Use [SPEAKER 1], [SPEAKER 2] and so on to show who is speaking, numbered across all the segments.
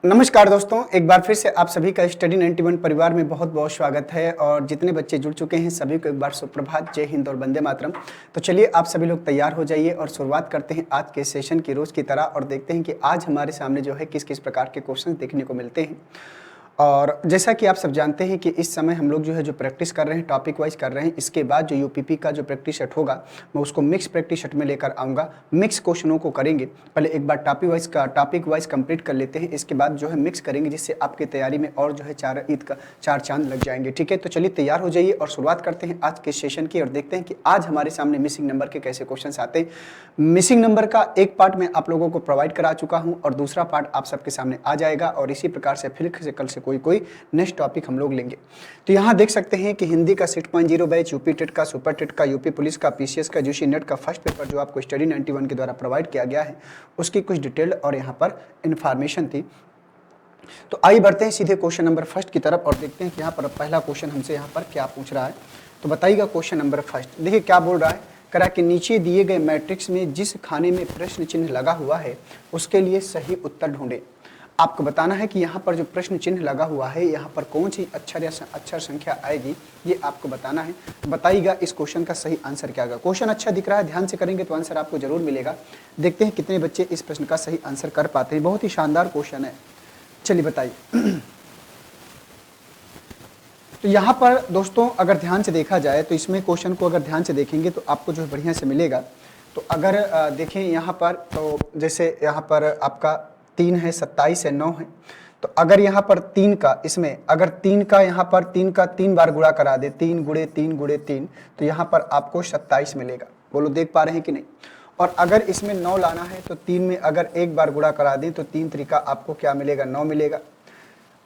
[SPEAKER 1] नमस्कार दोस्तों, एक बार फिर से आप सभी का स्टडी 91 परिवार में बहुत बहुत स्वागत है। और जितने बच्चे जुड़ चुके हैं सभी को एक बार सुप्रभात, जय हिंद और वंदे मातरम। तो चलिए आप सभी लोग तैयार हो जाइए और शुरुआत करते हैं आज के सेशन की रोज़ की तरह और देखते हैं कि आज हमारे सामने जो है किस किस प्रकार के क्वेश्चन देखने को मिलते हैं। और जैसा कि आप सब जानते हैं कि इस समय हम लोग जो है जो प्रैक्टिस कर रहे हैं टॉपिक वाइज कर रहे हैं। इसके बाद जो यूपीपी का जो प्रैक्टिस सेट होगा मैं उसको मिक्स प्रैक्टिस सेट में लेकर आऊँगा। मिक्स क्वेश्चनों को करेंगे, पहले एक बार टॉपिक वाइज कंप्लीट कर लेते हैं, इसके बाद जो है मिक्स करेंगे जिससे आपकी तैयारी में और जो है चार चांद लग जाएंगे। ठीक है, तो चलिए तैयार हो जाइए और शुरुआत करते हैं आज के सेशन की और देखते हैं कि आज हमारे सामने मिसिंग नंबर के कैसे क्वेश्चन आते हैं। मिसिंग नंबर का एक पार्ट मैं आप लोगों को प्रोवाइड करा चुका हूँ और दूसरा पार्ट आप सबके सामने आ जाएगा और इसी प्रकार से फिर से कल से कोई नेक्स्ट टॉपिक हम लोग लेंगे। तो यहाँ देख सकते हैं कि हिंदी का 6.0 बैच, यूपी टेट का, सुपर टेट का, यूपी पुलिस का, पीसीएस का, यूजी नेट का फर्स्ट पेपर जो आपको स्टडी 91 के द्वारा प्रोवाइड किया गया है उसकी कुछ डिटेल और यहाँ पर इंफॉर्मेशन थी। तो आइए बढ़ते हैं सीधे क्वेश्चन नंबर फर्स्ट की तरफ और देखते हैं कि यहाँ पर पहला क्वेश्चन हमसे यहाँ पर क्या पूछ रहा है। तो बताइएगा क्वेश्चन नंबर फर्स्ट, देखिए क्या बोल रहा है। कह रहा है कि नीचे दिए गए मैट्रिक्स में जिस खाने में प्रश्न चिन्ह लगा हुआ है उसके लिए सही उत्तर ढूंढें। आपको बताना है कि यहाँ पर जो प्रश्न चिन्ह लगा हुआ है यहाँ पर कौन सी अक्षर या अक्षर संख्या आएगी, ये आपको बताना है। बताइएगा इस क्वेश्चन का सही आंसर क्या होगा। क्वेश्चन अच्छा दिख रहा है, ध्यान से करेंगे तो आंसर आपको जरूर मिलेगा। देखते हैं कितने बच्चे इस प्रश्न का सही आंसर कर पाते हैं। बहुत ही शानदार क्वेश्चन है, चलिए बताइए। तो यहाँ पर दोस्तों अगर ध्यान से देखा जाए तो इसमें क्वेश्चन को अगर ध्यान से देखेंगे तो आपको जो है बढ़िया से मिलेगा। तो अगर देखें यहाँ पर, तो जैसे यहाँ पर आपका 3 है, 27 है, 9 है। तो अगर यहाँ पर 3 का, इसमें अगर 3 का यहाँ पर 3 का 3 बार गुणा करा दे, 3 गुणे 3 गुणे 3, तो यहाँ पर आपको 27 मिलेगा। बोलो देख पा रहे हैं कि नहीं। और अगर इसमें 9 लाना है तो 3 में अगर एक बार गुणा करा दें तो 3 तरीका आपको क्या मिलेगा, 9 मिलेगा।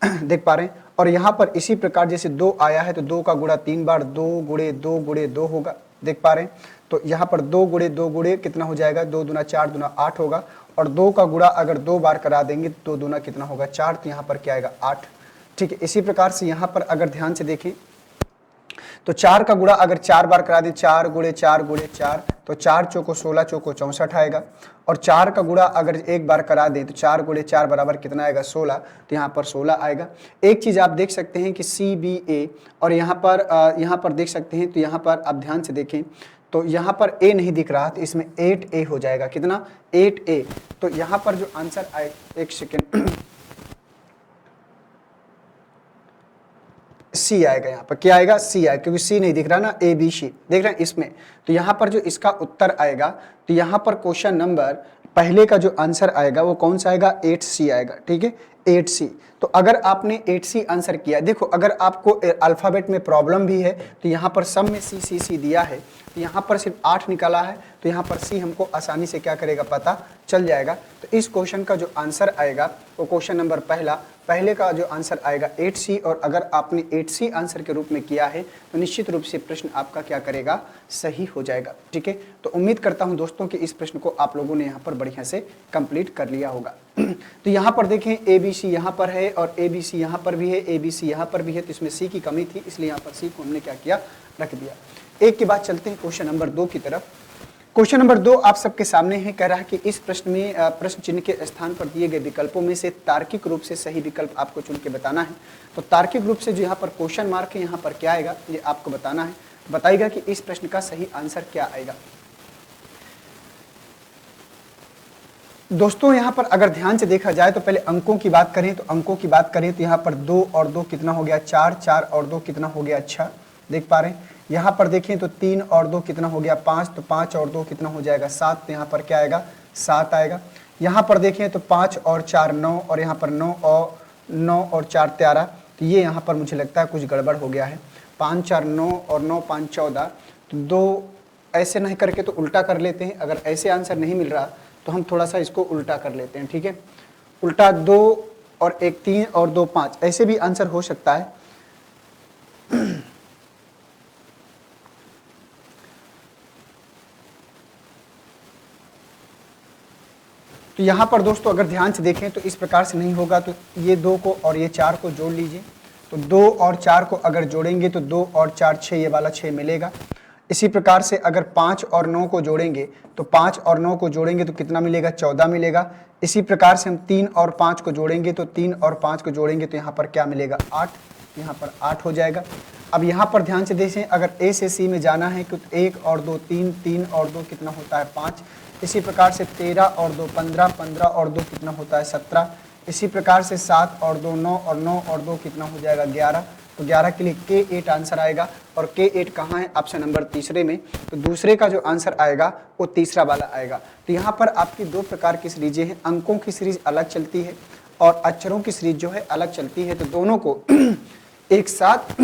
[SPEAKER 1] देख पा रहे हैं। और यहाँ पर इसी प्रकार जैसे 2 आया है तो 2 का गुणा 3 बार, 2 गुणे 2 गुणे 2 होगा। देख पा रहे हैं। तो यहाँ पर 2 गुणे 2 गुणे कितना हो जाएगा, 2 दूना 4 दूना 8 होगा। और 2 का गुणा अगर 2 बार करा देंगे तो 2 दूना कितना होगा, 4, तो यहाँ पर क्या आएगा, 8। ठीक है, इसी प्रकार से यहाँ पर अगर ध्यान से देखें तो 4 का गुणा अगर 4 बार करा दें, 4 गुणे 4 गुणे 4, तो 4 चौको 16, चौको 64 आएगा। और 4 का गुणा अगर एक बार करा दें तो 4 गुणे 4 बराबर कितना आएगा, 16, तो यहाँ पर 16 आएगा। एक चीज़ आप देख सकते हैं कि CBA और यहाँ पर देख सकते हैं, तो यहाँ पर आप ध्यान से देखें तो यहाँ पर A नहीं दिख रहा, तो इसमें 8A हो जाएगा। कितना, 8A। तो यहाँ पर जो आंसर आए, एक सेकेंड, C आएगा। यहाँ पर क्या आएगा, C आएगा, क्योंकि C नहीं दिख रहा ना, ABC देख रहे हैं इसमें। तो यहाँ पर जो इसका उत्तर आएगा, तो यहाँ पर क्वेश्चन नंबर पहले का जो आंसर आएगा वो कौन सा आएगा, 8C आएगा। ठीक है, 8C। तो अगर आपने 8C आंसर किया, देखो अगर आपको अल्फ़ाबेट में प्रॉब्लम भी है तो यहाँ पर सब में C दिया है, तो यहाँ पर सिर्फ 8 निकाला है, तो यहाँ पर C हमको आसानी से क्या करेगा, पता चल जाएगा। तो इस क्वेश्चन का जो आंसर आएगा वो क्वेश्चन नंबर पहले का जो आंसर आएगा 8C। और अगर आपने 8C आंसर के रूप में किया है तो निश्चित रूप से प्रश्न आपका क्या करेगा, सही हो जाएगा। ठीक है, तो उम्मीद करता हूं दोस्तों कि इस प्रश्न को आप लोगों ने यहाँ पर बढ़िया से कंप्लीट कर लिया होगा। तो यहाँ पर देखें ABC यहाँ पर है और ABC यहाँ पर भी है, ABC यहाँ पर भी है, तो इसमें C की कमी थी, इसलिए यहाँ पर C को हमने क्या किया, रख दिया। एक के बाद चलते हैं क्वेश्चन नंबर 2 की तरफ। क्वेश्चन नंबर 2 आप सबके सामने है। कह रहा है कि इस प्रश्न में प्रश्न चिन्ह के स्थान पर दिए गए विकल्पों में से तार्किक रूप से सही विकल्प आपको चुन के बताना है। तो तार्किक रूप से जो यहाँ पर क्वेश्चन मार्क है, यहाँ पर क्या आएगा ये आपको बताना है। बताइएगा कि इस प्रश्न का सही आंसर क्या आएगा। दोस्तों यहाँ पर अगर ध्यान से देखा जाए तो पहले अंकों की बात करें तो यहाँ पर 2 और 2 कितना हो गया, 4, 4 और 2 कितना हो गया, अच्छा देख पा रहे हैं। यहाँ पर देखें तो 3 और 2 कितना हो गया, 5, तो 5 और 2 कितना हो जाएगा, 7, तो यहाँ पर क्या आएगा, 7 आएगा। यहाँ पर देखें तो 5 और 4 9, और यहाँ पर 9 और 4 13, तो ये यहाँ पर मुझे लगता है कुछ गड़बड़ हो गया है। 5 4 9 और 9 5 14, तो 2 ऐसे नहीं करके तो उल्टा कर लेते हैं। अगर ऐसे आंसर नहीं मिल रहा तो हम थोड़ा सा इसको उल्टा कर लेते हैं। ठीक है, उल्टा 2 और 1 3 और 2 5, ऐसे भी आंसर हो सकता है। तो यहाँ पर दोस्तों अगर ध्यान से देखें तो इस प्रकार से नहीं होगा। तो ये 2 को और ये 4 को जोड़ लीजिए। तो 2 और 4 को अगर जोड़ेंगे तो 2 और 4 6, ये वाला 6 मिलेगा। इसी प्रकार से अगर 5 और 9 को जोड़ेंगे तो 5 और 9 को जोड़ेंगे तो कितना मिलेगा, 14 मिलेगा। इसी प्रकार से हम 3 और 5 को जोड़ेंगे तो 3 और 5 को जोड़ेंगे तो यहाँ पर क्या मिलेगा, 8, यहाँ पर 8 हो जाएगा। अब यहाँ पर ध्यान से देखें, अगर ए से सी में जाना है तो 1 और 2 3, 3 और 2 कितना होता है, 5। इसी प्रकार से 13 और 2 15, 15 और 2 कितना होता है, 17। इसी प्रकार से 7 और 2 9 और 9 और 2 कितना हो जाएगा, 11। तो 11 के लिए K8 आंसर आएगा। और K8 कहाँ है, ऑप्शन नंबर तीसरे में। तो दूसरे का जो आंसर आएगा वो तीसरा वाला आएगा। तो यहाँ पर आपकी दो प्रकार की सीरीजें हैं, अंकों की सीरीज अलग चलती है और अक्षरों की सीरीज जो है अलग चलती है। तो दोनों को एक साथ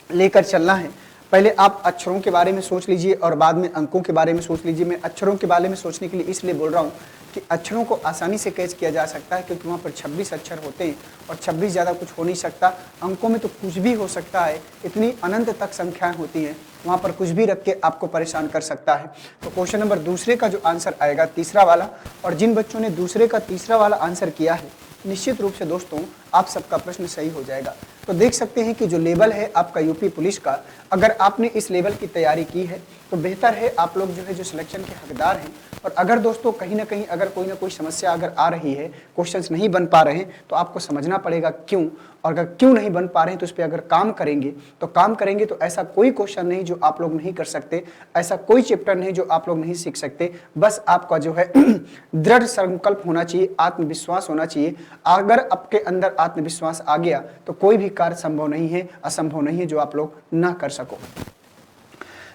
[SPEAKER 1] लेकर चलना है। पहले आप अक्षरों के बारे में सोच लीजिए और बाद में अंकों के बारे में सोच लीजिए। मैं अक्षरों के बारे में सोचने के लिए इसलिए बोल रहा हूँ कि अक्षरों को आसानी से कैच किया जा सकता है, क्योंकि वहाँ पर 26 अक्षर होते हैं और 26 ज़्यादा कुछ हो नहीं सकता। अंकों में तो कुछ भी हो सकता है, इतनी अनंत तक संख्याएं होती हैं, वहाँ पर कुछ भी रख के आपको परेशान कर सकता है। तो क्वेश्चन नंबर दूसरे का जो आंसर आएगा तीसरा वाला, और जिन बच्चों ने दूसरे का तीसरा वाला आंसर किया है निश्चित रूप से दोस्तों आप सबका प्रश्न सही हो जाएगा। तो देख सकते हैं कि जो लेवल है आपका यूपी पुलिस का, अगर आपने इस लेवल की तैयारी की है तो बेहतर है, आप लोग जो है जो सिलेक्शन के हकदार हैं। और अगर दोस्तों कहीं ना कहीं अगर कोई ना कोई समस्या अगर आ रही है, क्वेश्चंस नहीं बन पा रहे हैं, तो आपको समझना पड़ेगा क्यों, और अगर क्यों नहीं बन पा रहे हैं तो उस पर अगर काम करेंगे तो ऐसा कोई क्वेश्चन नहीं जो आप लोग नहीं कर सकते, ऐसा कोई चैप्टर नहीं जो आप लोग नहीं सीख सकते। बस आपका जो है दृढ़ संकल्प होना चाहिए, आत्मविश्वास होना चाहिए। अगर आपके अंदर आत्मविश्वास आ गया तो कोई भी कार्य संभव नहीं है, असंभव नहीं है जो आप लोग ना कर सको।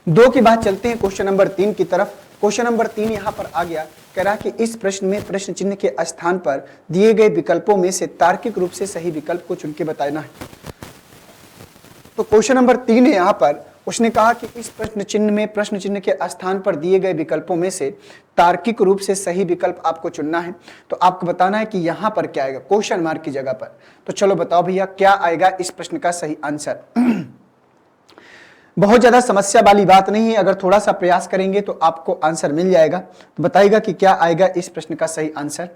[SPEAKER 1] दो की बात चलते हैं क्वेश्चन नंबर 3 की तरफ। क्वेश्चन नंबर 3 यहाँ पर आ गया, कह रहा कि इस प्रश्न में प्रश्न चिन्ह के स्थान पर दिए गए विकल्पों में से तार्किक रूप से सही विकल्प को चुन के बताना है। तो क्वेश्चन नंबर 3 है, यहाँ पर उसने कहा कि इस प्रश्न चिन्ह के स्थान पर दिए गए विकल्पों में से तार्किक रूप से सही विकल्प आपको चुनना है। तो आपको बताना है कि यहाँ पर क्या आएगा, क्वेश्चन मार्क की जगह पर। तो चलो बताओ भैया क्या आएगा इस प्रश्न का सही आंसर। बहुत ज्यादा समस्या वाली बात नहीं है, अगर थोड़ा सा प्रयास करेंगे तो आपको आंसर मिल जाएगा। तो बताइएगा कि क्या आएगा इस प्रश्न का सही आंसर।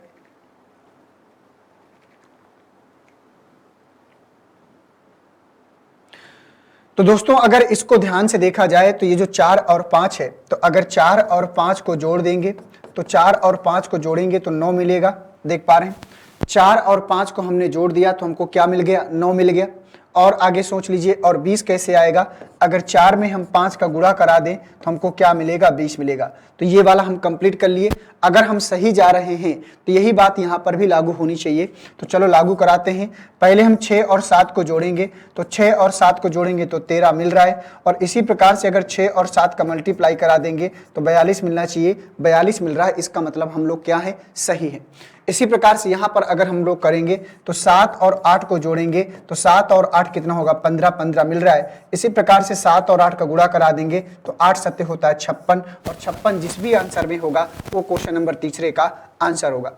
[SPEAKER 1] तो दोस्तों अगर इसको ध्यान से देखा जाए तो ये जो 4 और 5 है, तो अगर 4 और 5 को जोड़ देंगे तो 4 और 5 को जोड़ेंगे तो 9 मिलेगा। देख पा रहे हैं, 4 और 5 को हमने जोड़ दिया तो हमको क्या मिल गया, 9 मिल गया। और आगे सोच लीजिए, और 20 कैसे आएगा, अगर 4 में हम 5 का गुणा करा दें तो हमको क्या मिलेगा, 20 मिलेगा। तो ये वाला हम कंप्लीट कर लिए। अगर हम सही जा रहे हैं तो यही बात यहाँ पर भी लागू होनी चाहिए। तो चलो लागू कराते हैं। पहले हम 6 और 7 को जोड़ेंगे तो 6 और 7 को जोड़ेंगे तो 13 मिल रहा है। और इसी प्रकार से अगर 6 और 7 का मल्टीप्लाई करा देंगे तो 42 मिलना चाहिए, 42 मिल रहा है। इसका मतलब हम लोग क्या है, सही है। इसी प्रकार से यहाँ पर अगर हम लोग करेंगे तो 7 और 8 को जोड़ेंगे तो 7 और 8 कितना होगा, 15, 15 मिल रहा है। इसी प्रकार से 7 और 8 का गुणा करा देंगे तो 8 सत्ते होता है 56, और 56 जिस भी आंसर में होगा वो क्वेश्चन नंबर तीसरे का आंसर होगा।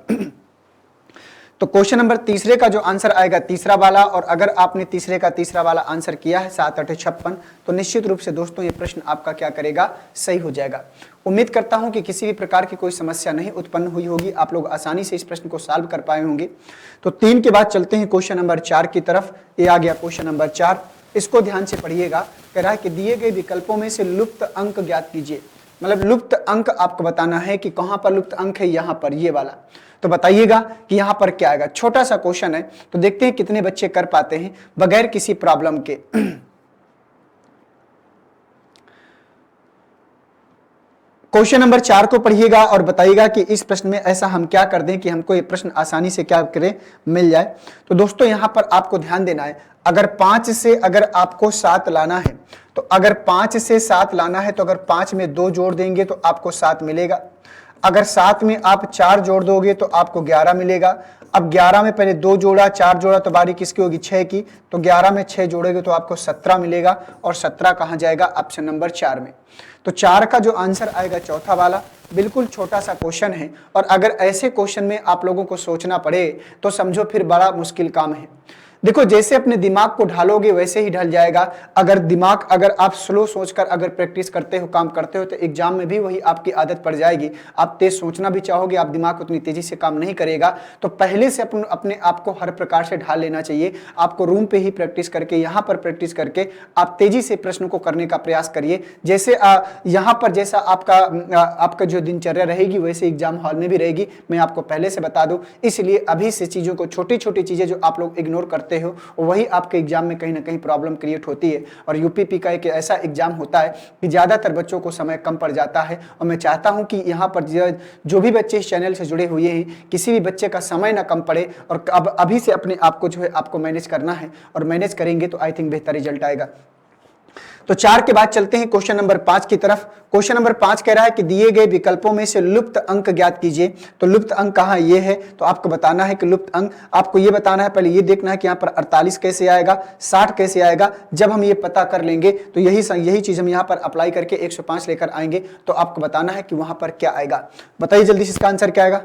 [SPEAKER 1] तो क्वेश्चन नंबर तीसरे का जो आंसर आएगा तीसरा वाला, और अगर आपने तीसरे का तीसरा वाला आंसर किया है 7 8 56, तो निश्चित रूप से दोस्तों ये प्रश्न आपका क्या करेगा, सही हो जाएगा। उम्मीद करता हूं कि किसी भी प्रकार की कोई समस्या नहीं उत्पन्न हुई होगी, आप लोग आसानी से इस प्रश्न को सॉल्व कर पाए होंगे। तो 3 के बाद चलते हैं क्वेश्चन नंबर 4 की तरफ। ये आ गया क्वेश्चन नंबर 4, इसको ध्यान से पढ़िएगा। कह रहा है कि दिए गए विकल्पों में से लुप्त अंक ज्ञात कीजिए। मतलब लुप्त अंक आपको बताना है कि कहां पर लुप्त अंक है, यहाँ पर ये वाला। तो बताइएगा कि यहाँ पर क्या आएगा। छोटा सा क्वेश्चन है, तो देखते हैं कितने बच्चे कर पाते हैं बगैर किसी प्रॉब्लम के। क्वेश्चन नंबर 4 को पढ़िएगा और बताइएगा कि इस प्रश्न में ऐसा हम क्या कर दें कि हमको ये प्रश्न आसानी से क्या करें, मिल जाए। तो दोस्तों यहाँ पर आपको ध्यान देना है, अगर 5 से अगर आपको 7 लाना है, तो अगर 5 से 7 लाना है तो अगर 5 में 2 जोड़ देंगे तो आपको 7 मिलेगा। अगर 7 में आप 4 जोड़ दोगे तो आपको 11 मिलेगा। अब 11 में पहले 2 जोड़ा 4 जोड़ा तो बारी किसकी होगी, 6 की। तो 11 में 6 जोड़ेगे तो आपको 17 मिलेगा, और 17 कहाँ जाएगा, ऑप्शन नंबर 4 में। तो 4 का जो आंसर आएगा चौथा वाला। बिल्कुल छोटा सा क्वेश्चन है, और अगर ऐसे क्वेश्चन में आप लोगों को सोचना पड़े तो समझो फिर बड़ा मुश्किल काम है। देखो जैसे अपने दिमाग को ढालोगे वैसे ही ढल जाएगा। अगर आप स्लो सोचकर अगर प्रैक्टिस करते हो, काम करते हो, तो एग्जाम में भी वही आपकी आदत पड़ जाएगी। आप तेज सोचना भी चाहोगे, आप दिमाग उतनी तेजी से काम नहीं करेगा। तो पहले से अपने आप को हर प्रकार से ढाल लेना चाहिए। आपको रूम पे ही प्रैक्टिस करके, यहाँ पर प्रैक्टिस करके आप तेजी से प्रश्नों को करने का प्रयास करिए। जैसे यहाँ पर जैसा आपका जो दिनचर्या रहेगी वैसे एग्जाम हॉल में भी रहेगी, मैं आपको पहले से बता दूं। इसलिए अभी से चीजों को, छोटी छोटी चीजें जो आप लोग इग्नोर करते हो, वही आपके एग्जाम में कहीं ना कहीं प्रॉब्लम क्रिएट होती है। और यूपीपी का एक ऐसा एग्जाम होता है कि ज्यादातर बच्चों को समय कम पड़ जाता है। और मैं चाहता हूं कि यहाँ पर जो भी बच्चे इस चैनल से जुड़े हुए हैं, किसी भी बच्चे का समय ना कम पड़े। और अब अभी से अपने आप को जो है आपको मैनेज करना है, और मैनेज करेंगे तो आई थिंक बेहतर रिजल्ट आएगा। तो 4 के बाद चलते हैं क्वेश्चन नंबर 5 की तरफ। क्वेश्चन नंबर 5 कह रहा है कि दिए गए विकल्पों में से लुप्त अंक ज्ञात कीजिए। तो लुप्त अंक कहाँ ये है, तो आपको बताना है कि लुप्त अंक आपको ये बताना है। पहले ये देखना है कि यहाँ पर 48 कैसे आएगा, 60 कैसे आएगा। जब हम ये पता कर लेंगे तो यही चीज हम यहाँ पर अप्लाई करके 105 लेकर आएंगे। तो आपको बताना है कि वहां पर क्या आएगा। बताइए जल्दी से इसका आंसर क्या आएगा।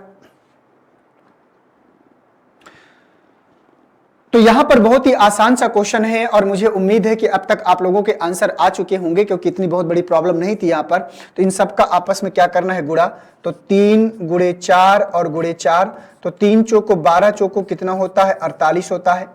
[SPEAKER 1] तो यहां पर बहुत ही आसान सा क्वेश्चन है, और मुझे उम्मीद है कि अब तक आप लोगों के आंसर आ चुके होंगे, क्योंकि इतनी बहुत बड़ी प्रॉब्लम नहीं थी यहां पर। तो इन सब का आपस में क्या करना है, गुणा। तो 3 गुणे 4 और गुणे 4, तो 3 चौको 12 चौको कितना होता है, 48 होता है।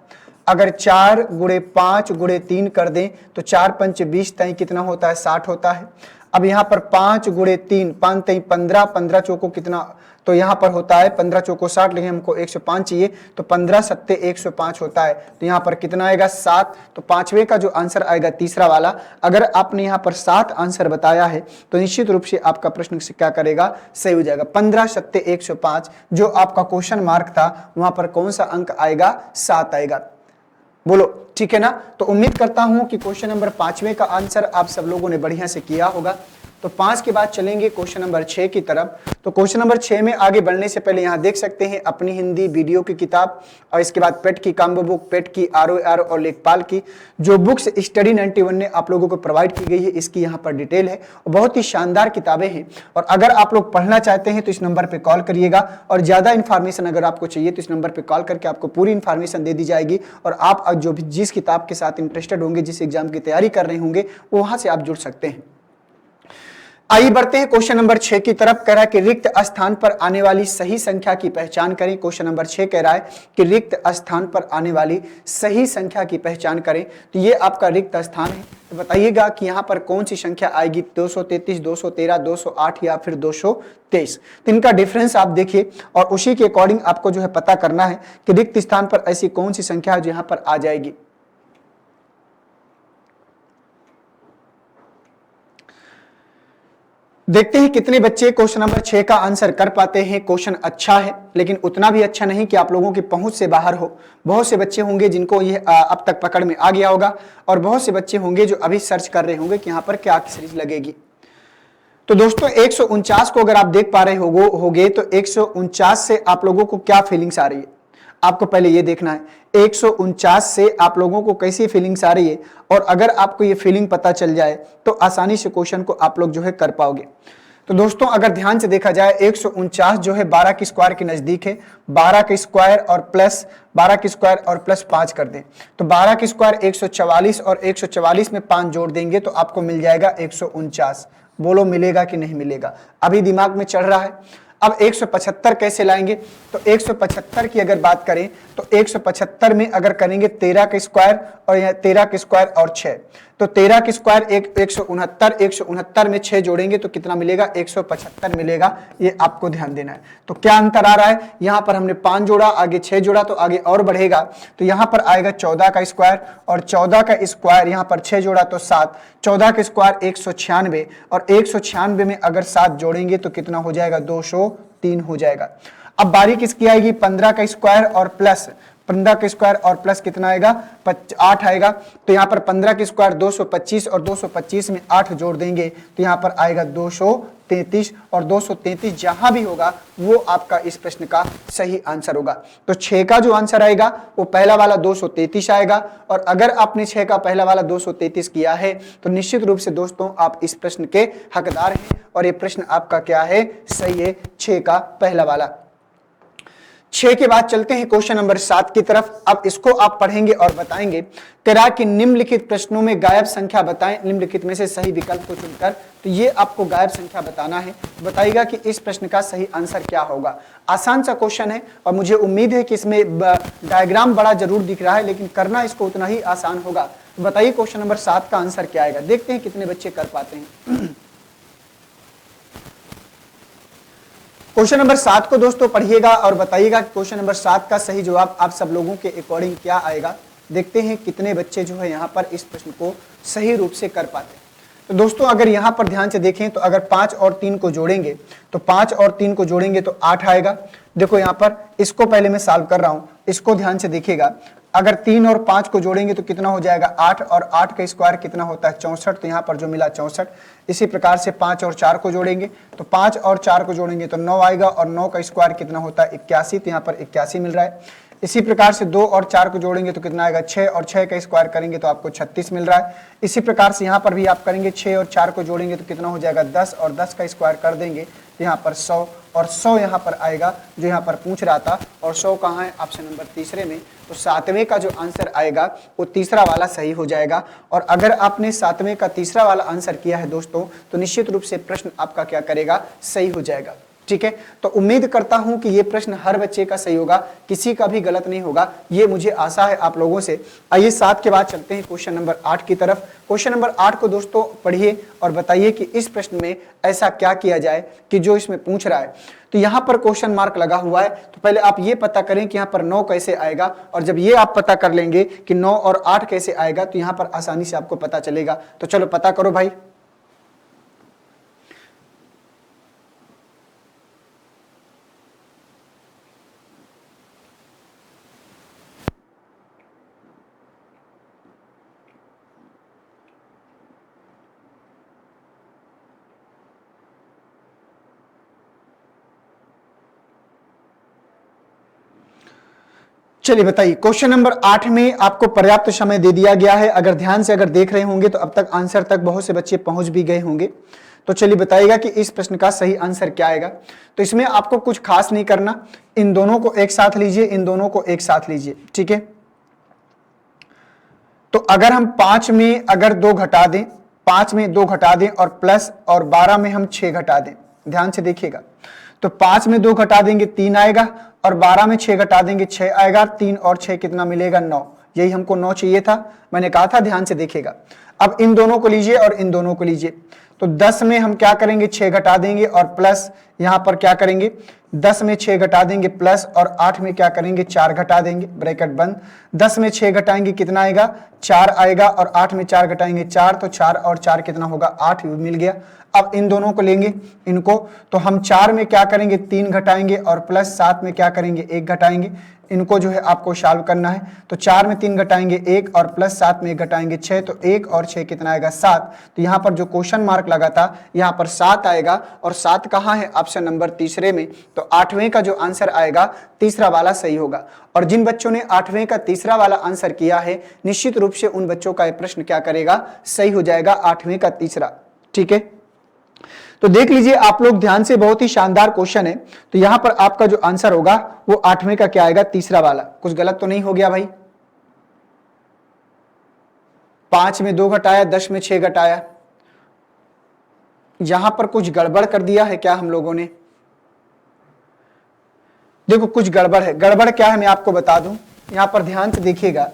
[SPEAKER 1] अगर 4 गुणे 5 गुणे 3 कर दें तो 4 पंच 20 तई कितना होता है, 60 होता है। अब यहाँ पर 5 गुणे 3, 5 तई 15, 15 चौको कितना, तो यहाँ पर होता है 15 चौको 60, लेकिन हमको 105 चाहिए, तो 15 सत्ते 105 होता है। तो यहाँ पर कितना आएगा, 7। तो पांचवे का जो आंसर आएगा तीसरा वाला, अगर आपने यहाँ पर 7 आंसर बताया है तो निश्चित रूप से आपका प्रश्न से क्या करेगा, सही हो जाएगा। 15 सत्ते 105 जो आपका क्वेश्चन मार्क था, वहां पर कौन सा अंक आएगा, 7 आएगा। बोलो ठीक है ना। तो उम्मीद करता हूं कि क्वेश्चन नंबर 5वें का आंसर आप सब लोगों ने बढ़िया से किया होगा। तो 5 के बाद चलेंगे क्वेश्चन नंबर 6 की तरफ। तो क्वेश्चन नंबर 6 में आगे बढ़ने से पहले यहाँ देख सकते हैं अपनी हिंदी वीडियो की किताब, और इसके बाद पेट की कॉम्बो बुक, पेट की ROR और लेखपाल की जो बुक्स स्टडी 91 ने आप लोगों को प्रोवाइड की गई है, इसकी यहाँ पर डिटेल है। और बहुत ही शानदार किताबें हैं। और अगर आप लोग पढ़ना चाहते हैं तो इस नंबर पर कॉल करिएगा, और ज़्यादा इन्फॉर्मेशन अगर आपको चाहिए तो इस नंबर पर कॉल करके आपको पूरी इन्फॉर्मेशन दे दी जाएगी। और आप जो भी जिस किताब के साथ इंटरेस्टेड होंगे, जिस एग्जाम की तैयारी कर रहे होंगे, वहाँ से आप जुड़ सकते हैं। आइए बढ़ते हैं क्वेश्चन नंबर 6 की तरफ। कह रहा है कि रिक्त स्थान पर आने वाली सही संख्या की पहचान करें। क्वेश्चन नंबर 6 कह रहा है कि रिक्त स्थान पर आने वाली सही संख्या की पहचान करें। तो ये आपका रिक्त स्थान है। तो बताइएगा कि यहाँ पर कौन सी संख्या आएगी, 233, 213, 208 या फिर 223। तो इनका डिफरेंस आप देखिए, और उसी के अकॉर्डिंग आपको जो है पता करना है कि रिक्त स्थान पर ऐसी कौन सी संख्या है जो यहाँ पर आ जाएगी। देखते हैं कितने बच्चे क्वेश्चन नंबर 6 का आंसर कर पाते हैं। क्वेश्चन अच्छा है, लेकिन उतना भी अच्छा नहीं कि आप लोगों की पहुंच से बाहर हो। बहुत से बच्चे होंगे जिनको ये अब तक पकड़ में आ गया होगा, और बहुत से बच्चे होंगे जो अभी सर्च कर रहे होंगे कि यहाँ पर क्या सीरीज लगेगी। तो दोस्तों 149 को अगर आप देख पा रहे होगे तो 149 से आप लोगों को क्या फीलिंग्स आ रही है, आपको पहले ये देखना है 149 से आप लोगों को कैसी फीलिंग्स आ रही है। और अगर आपको ये फीलिंग पता चल जाए तो आसानी से क्वेश्चन को आप लोग जो है कर पाओगे। तो दोस्तों अगर ध्यान से देखा जाए 149 जो है 12 के स्क्वायर के नजदीक है। 12 के स्क्वायर और प्लस 12 के स्क्वायर और प्लस 5 कर दें तो 12 के स्क्वायर 144, और 144 में 5 जोड़ देंगे तो आपको मिल जाएगा 149। बोलो मिलेगा कि नहीं मिलेगा, अभी दिमाग में चढ़ रहा है। अब 175 कैसे लाएंगे, तो 175 की अगर बात करें तो 175 में अगर करेंगे 13 के स्क्वायर और 13 के स्क्वायर और 6, तो 13 के स्क्वायर 169 में 6 जोड़ेंगे तो कितना मिलेगा, 175 मिलेगा। ये आपको ध्यान देना है। तो क्या अंतर आ रहा है, यहाँ पर हमने 5 जोड़ा, आगे 6 जोड़ा, तो आगे और बढ़ेगा। तो यहाँ पर आएगा 14 का स्क्वायर, और 14 का स्क्वायर यहाँ पर 6 जोड़ा तो 7, 14 के स्क्वायर 196, और 196 में अगर 7 जोड़ेंगे तो कितना हो जाएगा, 203 हो जाएगा। अब बारी किसकी आएगी, 15 का स्क्वायर और प्लस 15 के स्क्वायर और प्लस कितना आएगा, 8 आएगा। तो यहाँ पर 15 के स्क्वायर 225, और 225 में 8 जोड़ देंगे तो यहाँ पर आएगा 233, और 233 जहां भी होगा वो आपका इस प्रश्न का सही आंसर होगा। तो 6 का जो आंसर आएगा वो पहला वाला 233 आएगा। और अगर आपने 6 का पहला वाला 233 किया है तो निश्चित रूप से दोस्तों आप इस प्रश्न के हकदार हैं, और ये प्रश्न आपका क्या है, सही है, 6 का पहला वाला। 6 के बाद चलते हैं क्वेश्चन नंबर 7 की तरफ। अब इसको आप पढ़ेंगे और बताएंगे। करा कि निम्नलिखित प्रश्नों में गायब संख्या बताएं, निम्नलिखित में से सही विकल्प को चुनकर। तो ये आपको गायब संख्या बताना है। बताइएगा कि इस प्रश्न का सही आंसर क्या होगा। आसान सा क्वेश्चन है और मुझे उम्मीद है कि इसमें डायग्राम बड़ा जरूर दिख रहा है, लेकिन करना इसको उतना ही आसान होगा। तो बताइए क्वेश्चन नंबर 7 का आंसर क्या आएगा। देखते हैं कितने बच्चे कर पाते हैं। क्वेश्चन नंबर 7 को दोस्तों पढ़िएगा और बताइएगा क्वेश्चन नंबर 7 का सही जवाब आप सब लोगों के अकॉर्डिंग क्या आएगा। देखते हैं कितने बच्चे जो है यहाँ पर इस प्रश्न को सही रूप से कर पाते हैं। तो दोस्तों अगर यहाँ पर ध्यान से देखें तो अगर 5 और 3 को जोड़ेंगे तो 5 और 3 को जोड़ेंगे तो 8 आएगा। देखो यहाँ पर इसको पहले मैं सॉल्व कर रहा हूँ, इसको ध्यान से देखिएगा। अगर 3 और 5 को जोड़ेंगे तो कितना हो जाएगा 8, और 8 का स्क्वायर कितना होता है 64। तो यहाँ पर जो मिला 64। इसी प्रकार से 5 और 4 को जोड़ेंगे तो 5 और 4 को जोड़ेंगे तो 9 आएगा, और 9 का स्क्वायर कितना होता है 81। तो यहाँ पर 81 मिल रहा है। इसी प्रकार से 2 और 4 को जोड़ेंगे तो कितना आएगा 6, और 6 का स्क्वायर करेंगे तो आपको 36 मिल रहा है। इसी प्रकार से यहाँ पर भी आप करेंगे 6 और 4 को जोड़ेंगे तो कितना हो जाएगा 10, और 10 का स्क्वायर कर देंगे तो यहाँ पर 100, और 100 यहाँ पर आएगा जो यहाँ पर पूछ रहा था। और 100 कहाँ है ऑप्शन नंबर तीसरे में। तो 7वें का जो आंसर आएगा वो तीसरा वाला सही हो जाएगा। और अगर आपने 7वें का तीसरा वाला आंसर किया है दोस्तों तो निश्चित रूप से प्रश्न आपका क्या करेगा सही हो जाएगा। ठीक है, तो उम्मीद करता हूं कि ये प्रश्न हर बच्चे का सही होगा, किसी का भी गलत नहीं होगा, ये मुझे आशा है आप लोगों से। आइए 7 के बाद चलते हैं क्वेश्चन नंबर 8 की तरफ। क्वेश्चन नंबर 8 को दोस्तों पढ़िए और बताइए कि इस प्रश्न में ऐसा क्या किया जाए कि जो इसमें पूछ रहा है। तो यहाँ पर क्वेश्चन मार्क लगा हुआ है, तो पहले आप ये पता करें कि यहाँ पर 9 कैसे आएगा, और जब ये आप पता कर लेंगे कि 9 और 8 कैसे आएगा तो यहाँ पर आसानी से आपको पता चलेगा। तो चलो पता करो भाई। चलिए बताइए, क्वेश्चन नंबर 8 में आपको पर्याप्त समय दे दिया गया है। अगर ध्यान से अगर देख रहे होंगे तो अब तक आंसर तक बहुत से बच्चे पहुंच भी गए होंगे। तो चलिए बताइएगा कि इस प्रश्न का सही आंसर क्या आएगा। तो इसमें आपको कुछ खास नहीं करना, इन दोनों को एक साथ लीजिए, इन दोनों को एक साथ लीजिए। ठीक है, तो अगर हम 5 में अगर 2 घटा दें, 5 में 2 घटा दें और प्लस, और 12 में हम 6 घटा दें। ध्यान से देखिएगा, तो 5 में 2 घटा देंगे 3 आएगा, और 12 में 6 घटा देंगे 6 आएगा। 3 और 6 कितना मिलेगा 9। यही हमको 9 चाहिए था, मैंने कहा था। ध्यान से देखिएगा, अब इन दोनों को लीजिए और इन दोनों को लीजिए। तो 10 में हम क्या करेंगे 6 घटा देंगे और प्लस, यहां पर क्या करेंगे 10 में 6 घटा देंगे प्लस, और 8 में क्या करेंगे 4 घटा देंगे, ब्रैकेट बंद। 10 में 6 घटाएंगे कितना आएगा 4 आएगा, और 8 में 4 घटाएंगे 4। तो 4 और 4 कितना होगा 8 मिल गया। अब इन दोनों को लेंगे इनको, तो हम 4 में क्या करेंगे 3 घटाएंगे, और प्लस 7 में क्या करेंगे 1 घटाएंगे। इनको जो है आपको सॉल्व करना है। तो 4 में 3 घटाएंगे 1, और प्लस 7 में 1 घटाएंगे 6। तो 1 और 6 कितना आएगा 7। तो यहाँ पर जो क्वेश्चन मार्क लगा था यहाँ पर 7 आएगा, और 7 कहाँ है ऑप्शन नंबर तीसरे में। तो 8वें का जो आंसर आएगा तीसरा वाला सही होगा। और जिन बच्चों ने 8वें का तीसरा वाला आंसर किया है निश्चित रूप से उन बच्चों का यह प्रश्न क्या करेगा सही हो जाएगा, 8वें का तीसरा। ठीक है, तो देख लीजिए आप लोग ध्यान से, बहुत ही शानदार क्वेश्चन है। तो यहां पर आपका जो आंसर होगा वो 8वें का क्या आएगा तीसरा वाला। कुछ गलत तो नहीं हो गया भाई। 5 में 2 घटाया, 10 में 6 घटाया, यहां पर कुछ गड़बड़ कर दिया है क्या हम लोगों ने। देखो कुछ गड़बड़ है। गड़बड़ क्या है मैं आपको बता दूं, यहां पर ध्यान से देखिएगा,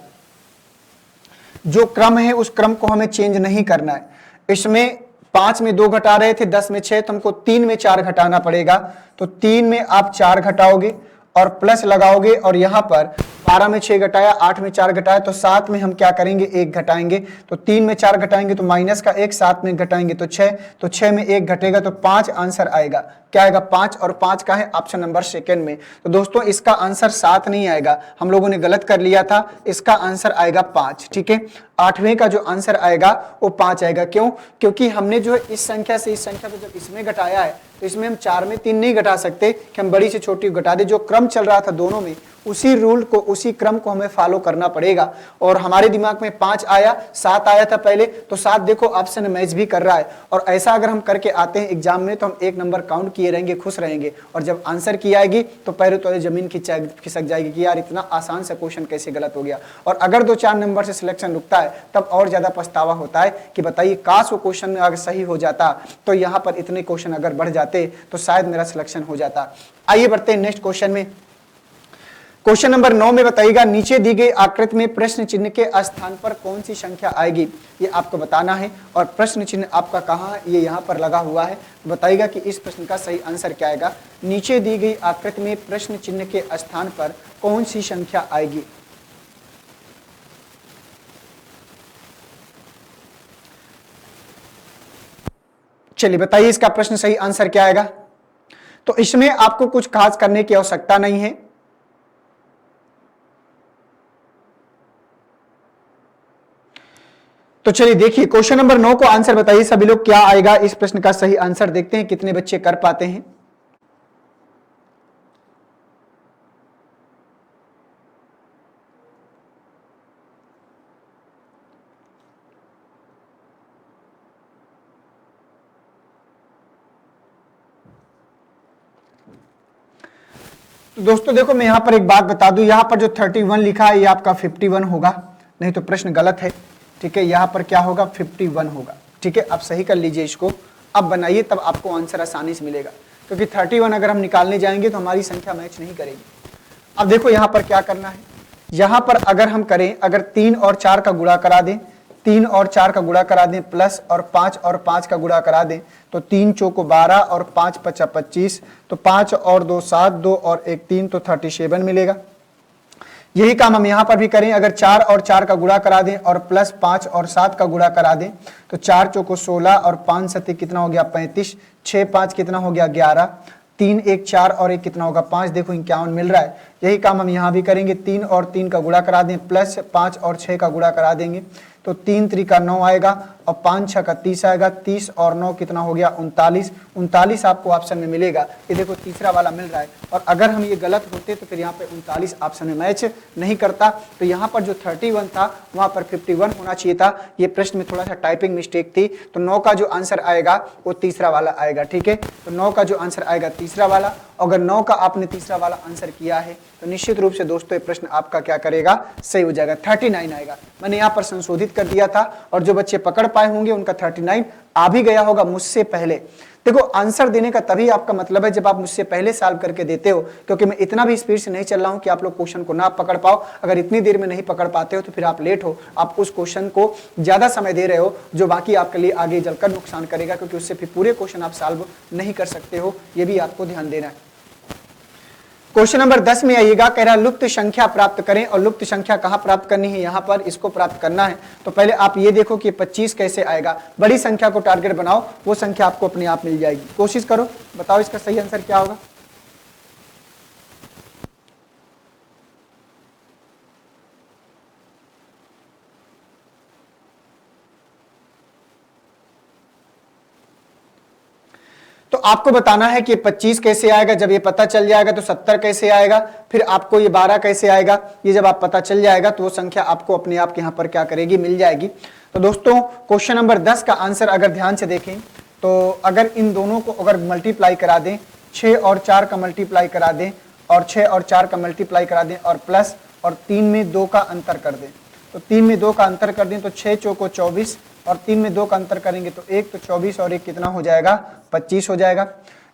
[SPEAKER 1] जो क्रम है उस क्रम को हमें चेंज नहीं करना है। इसमें 5 में 2 घटा रहे थे, 10 में 6, तो हमको 3 में 4 घटाना पड़ेगा। तो 3 में आप 4 घटाओगे और प्लस लगाओगे, और यहां पर 12 में 6 घटाया, 8 में 4 घटाया, तो 7 में हम क्या करेंगे 1 घटाएंगे। तो 3 में 4 घटाएंगे तो माइनस का 1, 7 में घटाएंगे तो 6, तो 6 में 1 घटेगा तो 5 आंसर आएगा। क्या आएगा 5, और 5 का है ऑप्शन नंबर सेकंड में। तो दोस्तों इसका आंसर 7 नहीं आएगा, हम लोगों ने गलत कर लिया था। इसका आंसर आएगा 5। ठीक है, 8वें का जो आंसर आएगा वो 5 आएगा। क्यों? क्योंकि हमने जो है इस संख्या से इस संख्या को जब इसमें घटाया है तो इसमें हम 4 में 3 नहीं घटा सकते कि हम बड़ी से छोटी घटा दे। जो क्रम चल रहा था दोनों में, उसी रूल को उसी क्रम को हमें फॉलो करना पड़ेगा। और हमारे दिमाग में 5 आया, 7 आया था पहले, तो 7 देखो ऑप्शन में मैच भी कर रहा है। और ऐसा अगर हम करके आते हैं एग्जाम में तो हम 1 नंबर काउंट किए रहेंगे, खुश रहेंगे। और जब आंसर की आएगी तो पैरों तले जमीन खिसक जाएगी कि यार इतना आसान सा क्वेश्चन कैसे गलत हो गया। और अगर 2-4 नंबर से सिलेक्शन रुकता है तब और ज्यादा पछतावा होता है कि बताइए काश वो क्वेश्चन अगर सही हो जाता तो यहाँ पर इतने क्वेश्चन अगर बढ़ जाते तो शायद मेरा सिलेक्शन हो जाता। आइए बढ़ते हैं नेक्स्ट क्वेश्चन में। क्वेश्चन नंबर 9 में बताइएगा, नीचे दी गई आकृति में प्रश्न चिन्ह के स्थान पर कौन सी संख्या आएगी, ये आपको बताना है। और प्रश्न चिन्ह आपका कहाँ है, ये यहाँ पर लगा हुआ है। बताइएगा कि इस प्रश्न का सही आंसर क्या आएगा। नीचे दी गई आकृति में प्रश्न चिन्ह के स्थान पर कौन सी संख्या आएगी। चलिए बताइए इसका प्रश्न सही आंसर क्या आएगा। तो इसमें आपको कुछ खास करने की आवश्यकता नहीं है। तो चलिए देखिए क्वेश्चन नंबर 9 को आंसर बताइए सभी लोग, क्या आएगा इस प्रश्न का सही आंसर। देखते हैं कितने बच्चे कर पाते हैं। तो दोस्तों देखो मैं यहां पर एक बात बता दूं, यहां पर जो 31 लिखा है ये आपका 51 होगा, नहीं तो प्रश्न गलत है। ठीक है, यहां पर क्या होगा 51 होगा। ठीक है, आप सही कर लीजिए इसको, अब बनाइए तब आपको आंसर आसानी से मिलेगा। क्योंकि 31 अगर हम निकालने जाएंगे तो हमारी संख्या मैच नहीं करेगी। अब देखो यहां पर क्या करना है, यहां पर अगर हम करें, अगर 3 और 4 का गुणा करा दें, 3 और 4 का गुणा करा दें प्लस और 5 और 5 का गुणा करा दें तो 3 चौको 12 और 5 पचा 25, तो 5 और 2 7, 2 और 1 3, तो 37 मिलेगा। यही काम हम यहां पर भी करें, अगर 4 और 4 का गुणा करा दें और प्लस 5 और 7 का गुणा करा दें तो 4 चौको 16 और 5 सत्ते कितना हो गया 35, 6 5 कितना हो गया 11, 3 1 4 और 1 कितना होगा 5, देखो 51 मिल रहा है। यही काम हम यहाँ भी करेंगे, 3 और 3 का गुणा करा दें प्लस 5 और 6 का गुणा करा देंगे तो 3 3 का 9 आएगा और 5 6 का 30 आएगा। 30 और 9 कितना हो गया 39, 39 आपको ऑप्शन में मिलेगा। ये देखो तीसरा वाला मिल रहा है। और अगर हम ये गलत होते तो फिर यहाँ पे 39 ऑप्शन में मैच नहीं करता, तो यहाँ पर जो 31 था वहाँ पर 51 होना चाहिए था। ये प्रश्न में थोड़ा सा टाइपिंग मिस्टेक थी, तो 9 का जो आंसर आएगा वो तीसरा वाला आएगा। ठीक है, तो 9 का जो आंसर आएगा तीसरा वाला। अगर 9 का आपने तीसरा वाला आंसर किया है तो निश्चित रूप से दोस्तों ये प्रश्न आपका क्या करेगा, सही हो जाएगा, 39 आएगा। मैंने यहाँ पर संशोधित कर दिया था और जो बच्चे पकड़ पाए होंगे उनका 39 आ भी गया होगा मुझसे पहले। देखो आंसर देने का तभी आपका मतलब है जब आप मुझसे पहले सॉल्व करके देते हो, क्योंकि मैं इतना भी स्पीड से नहीं चल रहा हूं कि आप लोग क्वेश्चन को ना पकड़ पाओ। अगर इतनी देर में नहीं पकड़ पाते हो तो फिर आप लेट हो, आप उस क्वेश्चन को ज्यादा समय दे रहे हो जो बाकी आपके लिए आगे चलकर नुकसान करेगा, क्योंकि उससे फिर पूरे क्वेश्चन आप सॉल्व नहीं कर सकते हो। ये भी आपको ध्यान देना है। क्वेश्चन नंबर 10 में आइएगा, कह रहा है लुप्त संख्या प्राप्त करें। और लुप्त संख्या कहां प्राप्त करनी है, यहां पर इसको प्राप्त करना है। तो पहले आप ये देखो कि 25 कैसे आएगा। बड़ी संख्या को टारगेट बनाओ, वो संख्या आपको अपने आप मिल जाएगी। कोशिश करो, बताओ इसका सही आंसर क्या होगा। तो आपको बताना है कि 25 कैसे आएगा। जब ये पता चल जाएगा तो 70 कैसे आएगा, फिर आपको ये 12 कैसे आएगा। ये जब आप पता चल जाएगा तो वो संख्या आपको अपने आप यहाँ पर क्या करेगी, मिल जाएगी। तो दोस्तों क्वेश्चन नंबर 10 का आंसर अगर ध्यान से देखें तो अगर इन दोनों को अगर मल्टीप्लाई करा दें, 6 और 4 का मल्टीप्लाई करा दें और 6 और 4 का मल्टीप्लाई करा दें और प्लस और 3 में 2 का अंतर कर दें, तो 3 में 2 का अंतर कर दें तो 6 चौको 24 और 3 में 2 का अंतर करेंगे तो 1, तो 24 और 1 कितना हो जाएगा 25 हो जाएगा।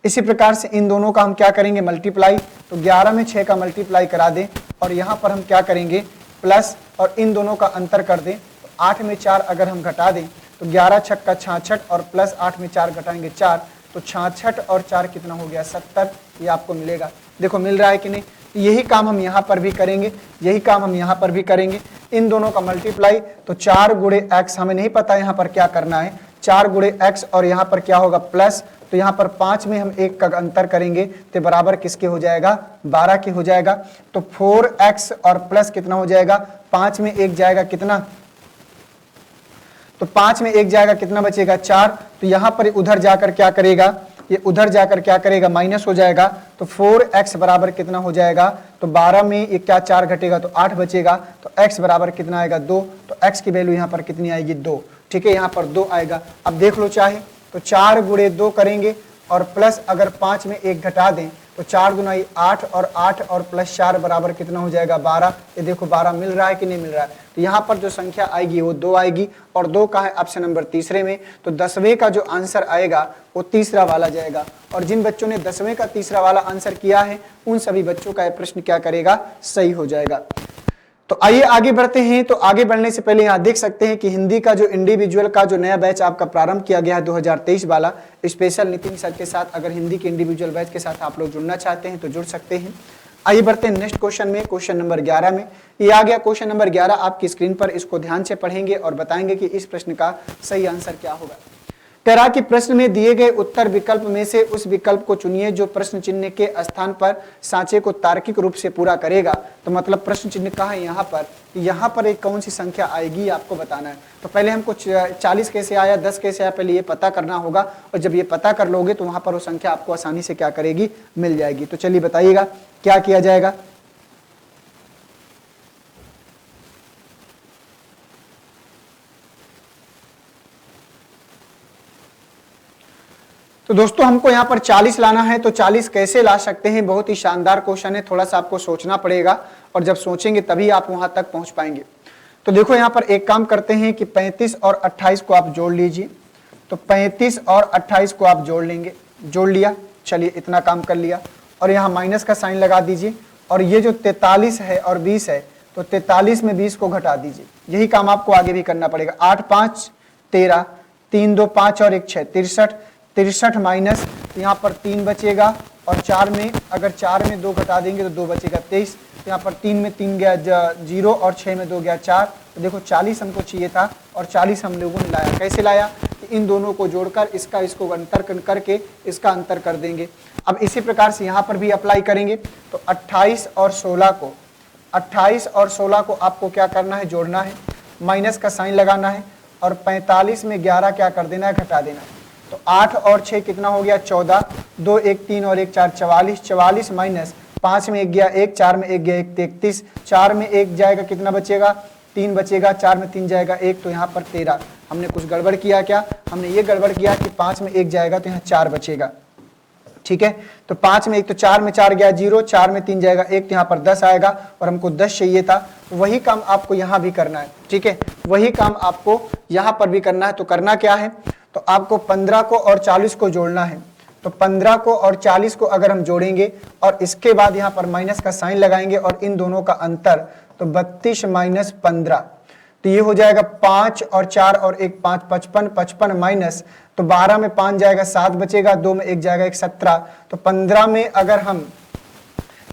[SPEAKER 1] इसी प्रकार से इन दोनों का हम क्या करेंगे मल्टीप्लाई, तो 11 में 6 का मल्टीप्लाई करा दें और यहाँ पर हम क्या करेंगे प्लस और इन दोनों का अंतर कर दें तो 8 में 4 अगर हम घटा दें तो 11 छक्का 66 और प्लस 8 में 4 घटाएंगे 4, तो 66 और 4 कितना हो गया 70, ये आपको मिलेगा। देखो मिल रहा है कि नहीं। यही काम हम यहाँ पर भी करेंगे, यही काम हम यहाँ पर भी करेंगे। इन दोनों का मल्टीप्लाई तो 4 गुणे x, हमें नहीं पता यहाँ पर क्या करना है, 4 गुणे x और यहाँ पर क्या होगा प्लस, तो यहाँ पर 5 में हम 1 का अंतर करेंगे तो बराबर किसके हो जाएगा 12 के हो जाएगा। तो 4x और प्लस कितना हो जाएगा, 5 में 1 जाएगा कितना, तो 5 में 1 जाएगा कितना बचेगा 4। तो यहाँ पर उधर जाकर क्या करेगा, ये उधर जाकर क्या करेगा, माइनस हो जाएगा। तो 4x बराबर कितना हो जाएगा, तो 12 में ये क्या 4 घटेगा तो 8 बचेगा, तो x बराबर कितना आएगा 2। तो x की वैल्यू यहाँ पर कितनी आएगी 2, ठीक है, यहाँ पर 2 आएगा। अब देख लो चाहे तो 4 गुणे 2 करेंगे और प्लस अगर 5 में 1 घटा दें तो 4 गुना 8 और 8 और प्लस 4 बराबर कितना हो जाएगा 12। ये देखो 12 मिल रहा है कि नहीं मिल रहा है। तो यहाँ पर जो संख्या आएगी वो 2 आएगी और 2 का है ऑप्शन नंबर तीसरे में। तो 10वें का जो आंसर आएगा वो तीसरा वाला जाएगा। और जिन बच्चों ने 10वें का तीसरा वाला आंसर किया है उन सभी बच्चों का यह प्रश्न क्या करेगा, सही हो जाएगा। तो आइए आगे बढ़ते हैं। तो आगे बढ़ने से पहले यहाँ देख सकते हैं कि हिंदी का जो इंडिविजुअल का जो नया बैच आपका प्रारंभ किया गया है 2023 वाला स्पेशल नितिन सर के साथ, अगर हिंदी के इंडिविजुअल बैच के साथ आप लोग जुड़ना चाहते हैं तो जुड़ सकते हैं। आइए बढ़ते हैं नेक्स्ट क्वेश्चन में, क्वेश्चन नंबर 11 में। ये आ गया क्वेश्चन नंबर 11 आपकी स्क्रीन पर। इसको ध्यान से पढ़ेंगे और बताएंगे कि इस प्रश्न का सही आंसर क्या होगा। कह रहा कि प्रश्न में दिए गए उत्तर विकल्प में से उस विकल्प को चुनिए जो प्रश्न चिन्ह के स्थान पर सांचे को तार्किक रूप से पूरा करेगा। तो मतलब प्रश्न चिन्ह कहाँ है, यहाँ पर एक कौन सी संख्या आएगी आपको बताना है। तो पहले हमको 40 कैसे आया, 10 कैसे आया, पहले ये पता करना होगा। और जब ये पता कर लोगे तो वहां पर वो संख्या आपको आसानी से क्या करेगी, मिल जाएगी। तो चलिए बताइएगा क्या किया जाएगा। तो दोस्तों हमको यहाँ पर 40 लाना है। तो 40 कैसे ला सकते हैं, बहुत ही शानदार क्वेश्चन है। थोड़ा सा आपको सोचना पड़ेगा और जब सोचेंगे तभी आप वहां तक पहुंच पाएंगे। तो देखो यहाँ पर एक काम करते हैं कि 35 और 28 को आप जोड़ लीजिए। तो 35 और 28 को आप जोड़ लेंगे, जोड़ लिया, चलिए इतना काम कर लिया। और यहाँ माइनस का साइन लगा दीजिए। और ये जो 43 है और 20 है तो 43 में 20 को घटा दीजिए। यही काम आपको आगे भी करना पड़ेगा। 8 5 13, 3 2 5 और 1 6, 63, 63 माइनस यहाँ पर 3 बचेगा और 4 में अगर 4 में 2 घटा देंगे तो 2 बचेगा 23। तो यहाँ पर 3 में 3 गया 0 और 6 में 2 गया 4। तो देखो 40 हमको चाहिए था और 40 हम लोगों ने लाया। कैसे लाया कि इन दोनों को जोड़कर इसको अंतर करके इसका अंतर कर देंगे। अब इसी प्रकार से यहाँ पर भी अप्लाई करेंगे। तो 28 और 16 को आपको क्या करना है, जोड़ना है, माइनस का साइन लगाना है और 45 में 11 क्या कर देना है, घटा देना है। तो 8 और 6 कितना हो गया 14, 2 1 3 और 1 4, 44, 44 माइनस 5 में 1 गया 1, 4 में 1 गया 1, 33, 4 में 1 जाएगा कितना बचेगा 3 बचेगा, 4 में 3 जाएगा 1, तो यहाँ पर 13। हमने कुछ गड़बड़ किया क्या, हमने ये गड़बड़ किया कि 5 में 1 जाएगा तो यहाँ 4 बचेगा, ठीक है। तो 5 में 1 तो 4 में 4 गया 0, 4 में 3 जाएगा 1, तो यहाँ पर 10 आएगा और हमको 10 चाहिए था। वही काम आपको यहाँ भी करना है, ठीक है, वही काम आपको यहाँ पर भी करना है। तो करना क्या है, तो आपको 15 को और 40 को जोड़ना है। तो 15 को और 40 को अगर हम जोड़ेंगे और इसके बाद यहाँ पर माइनस का साइन लगाएंगे और इन दोनों का अंतर, तो 32 माइनस 15, तो ये हो जाएगा 5 और 4 और 1 5, 55, 55 माइनस, तो 12 में 5 जाएगा 7 बचेगा, 2 में 1 जाएगा 1, 17। तो 15 में अगर हम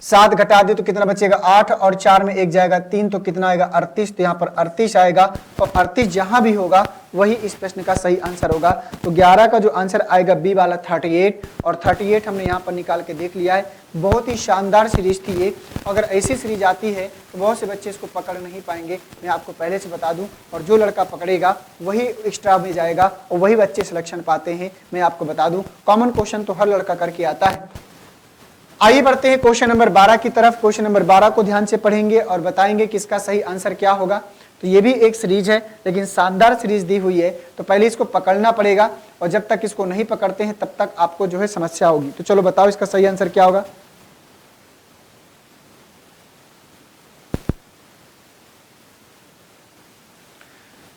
[SPEAKER 1] 7 घटा दे तो कितना बचेगा 8 और 4 में 1 जाएगा 3, तो कितना आएगा 38। तो यहाँ पर 38 आएगा और 38 जहां भी होगा वही इस प्रश्न का सही आंसर होगा। तो 11 का जो आंसर आएगा बी वाला 38, और 38 हमने यहाँ पर निकाल के देख लिया है। बहुत ही शानदार सीरीज थी ये। अगर ऐसी सीरीज आती है तो बहुत से बच्चे इसको पकड़ नहीं पाएंगे, मैं आपको पहले से बता दूं। और जो लड़का पकड़ेगा वही एक्स्ट्रा में जाएगा और वही बच्चे सिलेक्शन पाते हैं, मैं आपको बता दूं। कॉमन क्वेश्चन तो हर लड़का करके आता है। आइए बढ़ते हैं क्वेश्चन नंबर 12 की तरफ। क्वेश्चन नंबर 12 को ध्यान से पढ़ेंगे और बताएंगे कि इसका सही आंसर क्या होगा। तो ये भी एक सीरीज है लेकिन शानदार सीरीज दी हुई है, तो पहले इसको पकड़ना पड़ेगा और जब तक इसको नहीं पकड़ते हैं तब तक आपको जो है समस्या होगी। तो चलो बताओ इसका सही आंसर क्या होगा।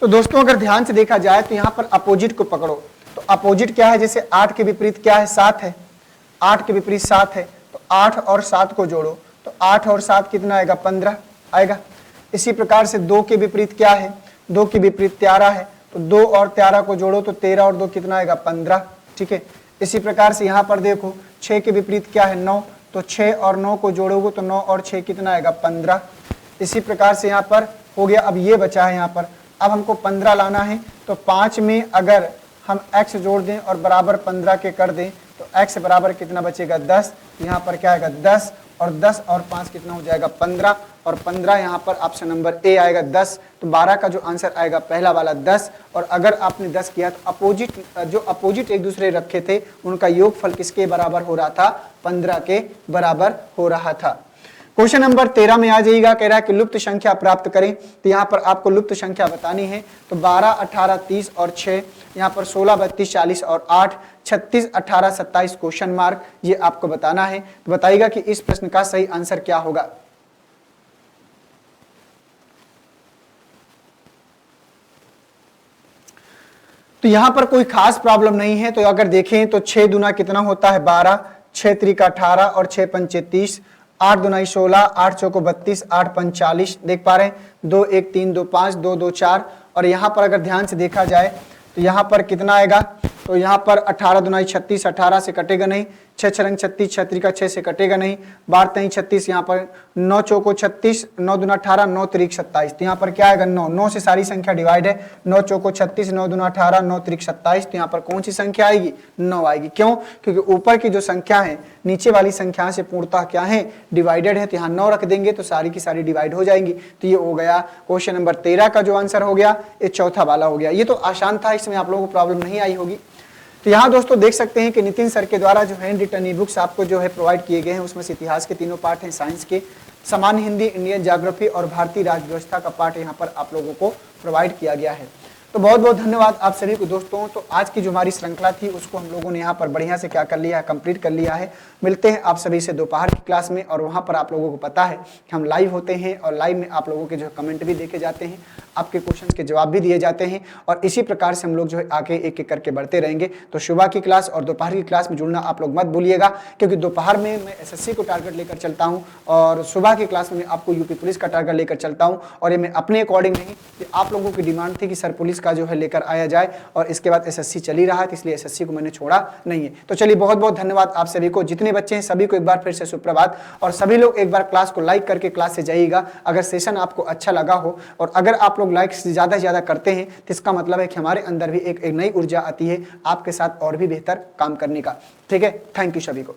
[SPEAKER 1] तो दोस्तों अगर ध्यान से देखा जाए तो यहाँ पर अपोजिट को पकड़ो। तो अपोजिट क्या है, जैसे 8 के विपरीत क्या है 7 है, 8 के विपरीत 7 है, तो 8 और 7 को जोड़ो। तो 8 और 7 कितना आएगा 15 आएगा। इसी प्रकार से 2 के विपरीत क्या है, 2 के विपरीत 13 है, तो 2 और 13 को जोड़ो तो 13 और 2 कितना आएगा 15, ठीक है। इसी प्रकार से यहाँ पर देखो 6 के विपरीत क्या है 9, तो 6 और 9 को जोड़ोगे तो 9 और 6 कितना आएगा 15। इसी प्रकार से यहाँ पर हो गया। अब ये बचा है यहाँ पर, अब हमको 15 लाना है। तो 5 में अगर हम x जोड़ दें और बराबर 15 के कर दें तो x बराबर कितना बचेगा 10। यहाँ पर क्या आएगा 10 और 10 और 5 कितना हो जाएगा 15। और 15 यहाँ पर ऑप्शन नंबर ए आएगा 10। तो 12 का जो आंसर आएगा पहला वाला 10। और अगर आपने 10 किया तो अपोजिट एक दूसरे रखे थे उनका योगफल किसके बराबर हो रहा था? 15 के बराबर हो रहा था। क्वेश्चन नंबर 13 में आ जाइएगा, कह रहा है कि लुप्त संख्या प्राप्त करें। तो यहाँ पर आपको लुप्त संख्या बतानी है। तो 12, 18, 30 और 6, यहाँ पर 16, 32, 40 और 8, 36, 18, 27 क्वेश्चन मार्क, ये आपको बताना है। तो बताइएगा कि इस प्रश्न का सही आंसर क्या होगा। तो यहाँ पर कोई खास प्रॉब्लम नहीं है। तो अगर देखें तो 6 दूना कितना होता है? 12, 6 त्रिका 18 और 6 पंचे 30, 8 दूनाई 16, 8 चौको 32, 8 पंच 40। देख पा रहे हैं? 2 1 3 2 5, 2 2 4। और यहाँ पर अगर ध्यान से देखा जाए तो यहाँ पर कितना आएगा? तो यहाँ पर 18 दूनाई 36, 18 से कटेगा नहीं। 6 छरंग 36, 6 त्रिका 6 से कटेगा नहीं। 12 तेई 36, यहाँ पर 9 चौको 36, 9 दूना 18, 9 त्रिक 27। तो यहाँ पर क्या आएगा? 9। 9 से सारी संख्या डिवाइड है। 9 चौको 36, 9 दूना 18, 9 त्रिक 27। तो यहाँ पर कौन सी संख्या आएगी? 9 आएगी। क्यों? क्योंकि ऊपर की जो संख्या है नीचे वाली संख्या से पूर्णतः क्या है? डिवाइडेड है। तो यहाँ 9 रख देंगे तो सारी की सारी डिवाइड हो जाएंगी। तो ये हो गया क्वेश्चन नंबर 13 का जो आंसर हो गया, ये चौथा वाला हो गया। ये तो आसान था, इसमें आप लोगों को प्रॉब्लम नहीं आई होगी। तो यहाँ दोस्तों देख सकते हैं कि नितिन सर के द्वारा जो हैंड रिटन ई बुक्स आपको जो है प्रोवाइड किए गए हैं, उसमें से इतिहास के तीनों पार्ट हैं, साइंस के, सामान्य हिंदी, इंडियन ज्योग्राफी और भारतीय राज्य व्यवस्था का पार्ट यहाँ पर आप लोगों को प्रोवाइड किया गया है। तो बहुत बहुत धन्यवाद आप सभी को दोस्तों। तो आज की जो हमारी श्रृंखला थी उसको हम लोगों ने यहाँ पर बढ़िया से क्या कर लिया है? कंप्लीट कर लिया है। मिलते हैं आप सभी से दोपहर की क्लास में, और वहाँ पर आप लोगों को पता है कि हम लाइव होते हैं और लाइव में आप लोगों के जो कमेंट भी देखे जाते हैं, आपके क्वेश्चंस के जवाब भी दिए जाते हैं, और इसी प्रकार से हम लोग जो है आगे एक एक करके बढ़ते रहेंगे। तो सुबह की क्लास और दोपहर की क्लास में जुड़ना आप लोग मत भूलिएगा, क्योंकि दोपहर में मैं एसएससी को टारगेट लेकर चलता हूँ और सुबह की क्लास में मैं आपको यूपी पुलिस का टारगेट लेकर चलता हूँ। और ये मैं अपने अकॉर्डिंग नहीं, कि आप लोगों की डिमांड थी कि सर पुलिस का जो है लेकर आया जाए, और इसके बाद एसएससी चल ही रहा है, तो इसलिए एसएससी को मैंने छोड़ा नहीं है। तो चलिए बहुत बहुत धन्यवाद आप सभी को, जितने बच्चे हैं सभी को एक बार फिर से सुप्रभात। और सभी लोग एक बार क्लास को लाइक करके क्लास से जाइएगा अगर सेशन आपको अच्छा लगा हो, और अगर आप लोग लाइक ज्यादा से ज्यादा करते हैं तो इसका मतलब है कि हमारे अंदर भी एक नई ऊर्जा आती है आपके साथ और भी बेहतर काम करने का। ठीक है, थैंक यू सभी को।